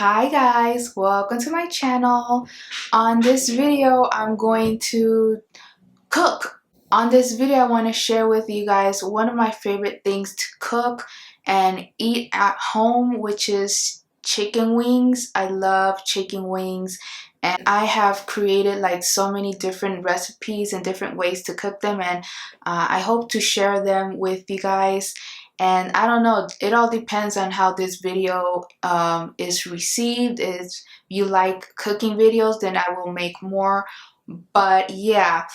Hi guys, welcome to my channel. On this video I'm going to cook. On this video I want to share with you guys one of my favorite things to cook and eat at home, which is chicken wings. I love chicken wings and I have created like so many different recipes and different ways to cook them, and I hope to share them with you guys. And I don't know, it all depends on how this video is received. If you like cooking videos, then I will make more. But yeah,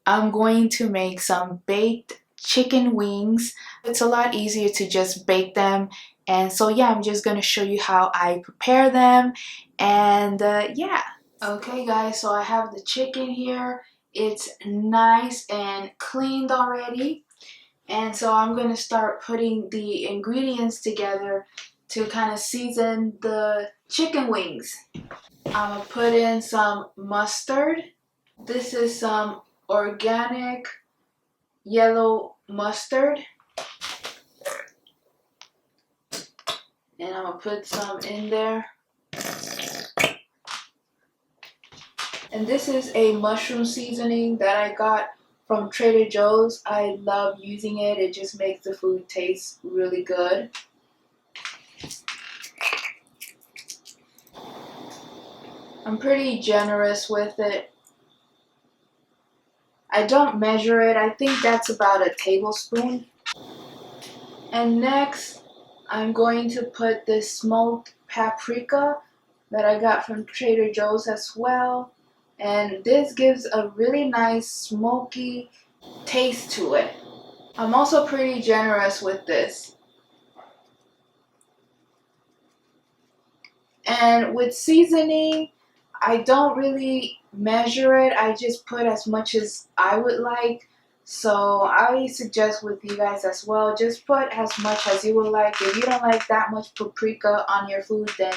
I'm going to make some baked chicken wings. It's a lot easier to just bake them. And so yeah, I'm just going to show you how I prepare them. And yeah. Okay guys, so I have the chicken here. It's nice and cleaned already. And so I'm going to start putting the ingredients together to kind of season the chicken wings. I'm going to put in some mustard. This is some organic yellow mustard. And I'm going to put some in there. And this is a mushroom seasoning that I got from Trader Joe's. I love using it. It just makes the food taste really good. I'm pretty generous with it. I don't measure it. I think that's about a tablespoon. And next, I'm going to put this smoked paprika that I got from Trader Joe's as well. And this gives a really nice smoky taste to it. I'm also pretty generous with this. And with seasoning, I don't really measure it. I just put as much as I would like. So I suggest with you guys as well, just put as much as you would like. If you don't like that much paprika on your food, then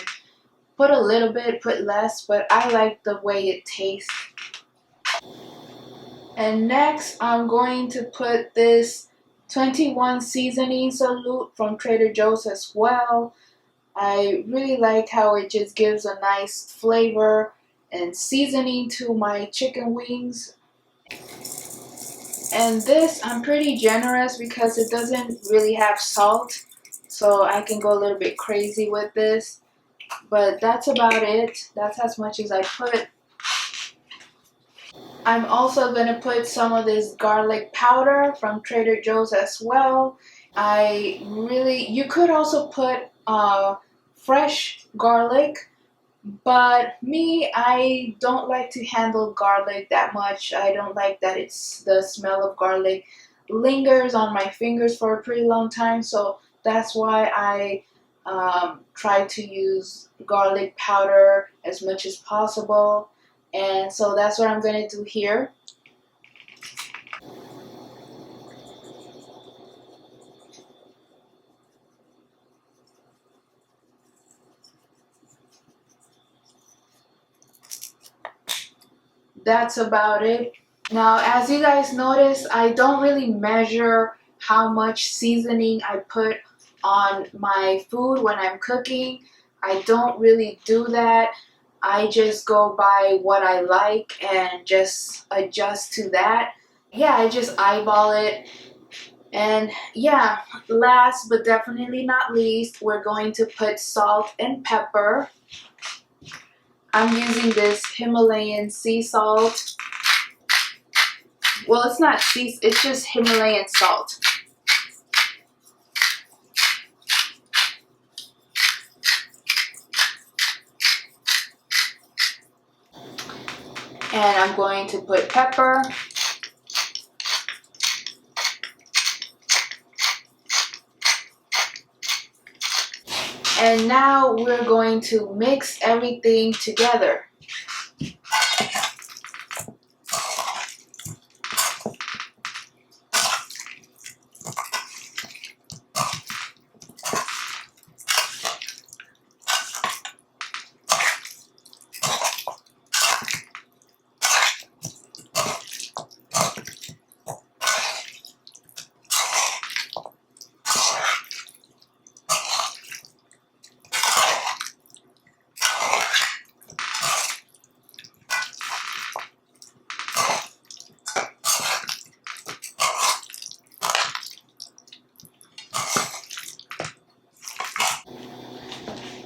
put a little bit, put less, but I like the way it tastes. And next, I'm going to put this 21 seasoning salute from Trader Joe's as well. I really like how it just gives a nice flavor and seasoning to my chicken wings. And this, I'm pretty generous because it doesn't really have salt, so I can go a little bit crazy with this. But that's about it. That's as much as I put. I'm also going to put some of this garlic powder from Trader Joe's as well. You could also put fresh garlic, but me, I don't like to handle garlic that much. I don't like that the smell of garlic lingers on my fingers for a pretty long time, so that's why I try to use garlic powder as much as possible. And so that's what I'm going to do here. That's about it. Now, as you guys notice, I don't really measure how much seasoning I put on my food when I'm cooking. I don't really do that. I just go by what I like and just adjust to that. Yeah, I just eyeball it. And yeah, last but definitely not least, we're going to put salt and pepper. I'm using this Himalayan sea salt. Well, it's not sea, it's just Himalayan salt. And I'm going to put pepper. And now we're going to mix everything together.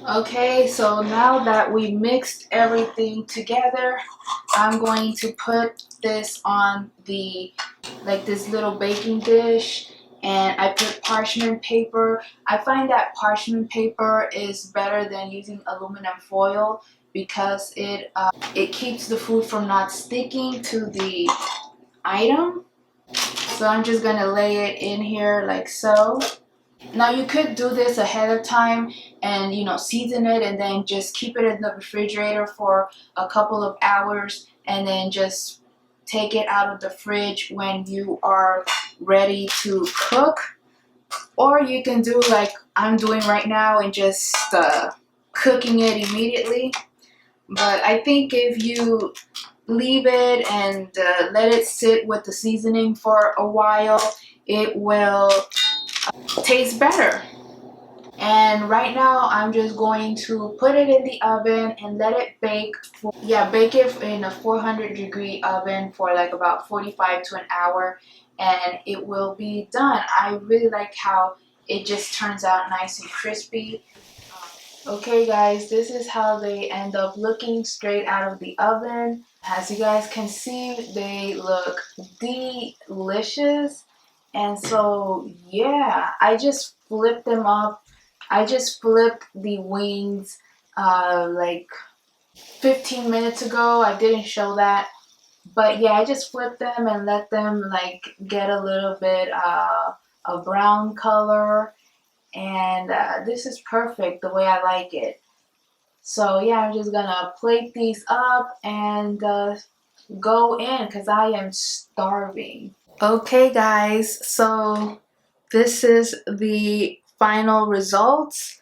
Okay, so now that we mixed everything together, I'm going to put this on the, like this little baking dish, and I put parchment paper. I find that parchment paper is better than using aluminum foil because it keeps the food from not sticking to the item. So I'm just gonna lay it in here like so. Now you could do this ahead of time and season it and then just keep it in the refrigerator for a couple of hours and then just take it out of the fridge when you are ready to cook. Or you can do like I'm doing right now and just cooking it immediately. But I think if you leave it and let it sit with the seasoning for a while, it will taste better. And right now I'm just going to put it in the oven and let it bake for, bake it in a 400-degree oven for like about 45 to an hour, and it will be done. I really like how it just turns out nice and crispy. Okay guys, this is how they end up looking straight out of the oven. As you guys can see, they look delicious. And so yeah, I just flipped them up. I just flipped the wings like 15 minutes ago. I didn't show that. But yeah, I just flipped them and let them like get a little bit a brown color. And this is perfect the way I like it. So yeah, I'm just gonna plate these up and go in because I am starving. Okay guys, so this is the final results,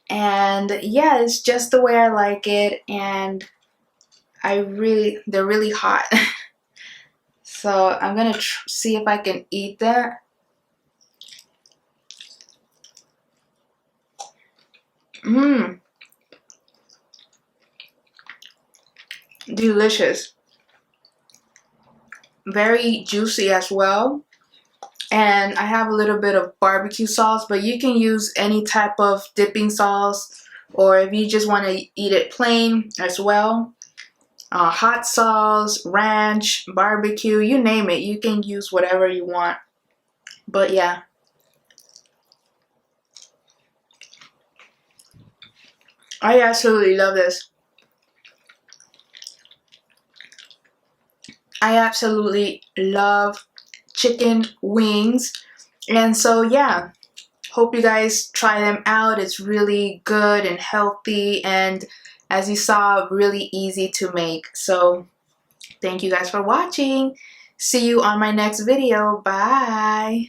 and yeah, it's just the way I like it, and they're really hot. So I'm gonna see if I can eat that. Delicious. Very juicy as well. And I have a little bit of barbecue sauce, but you can use any type of dipping sauce, or if you just want to eat it plain as well. Hot sauce, ranch, barbecue, you name it. You can use whatever you want. But yeah. I absolutely love this. I absolutely love chicken wings. And so yeah, hope you guys try them out. It's really good and healthy, and as you saw, really easy to make. So thank you guys for watching. See you on my next video. Bye.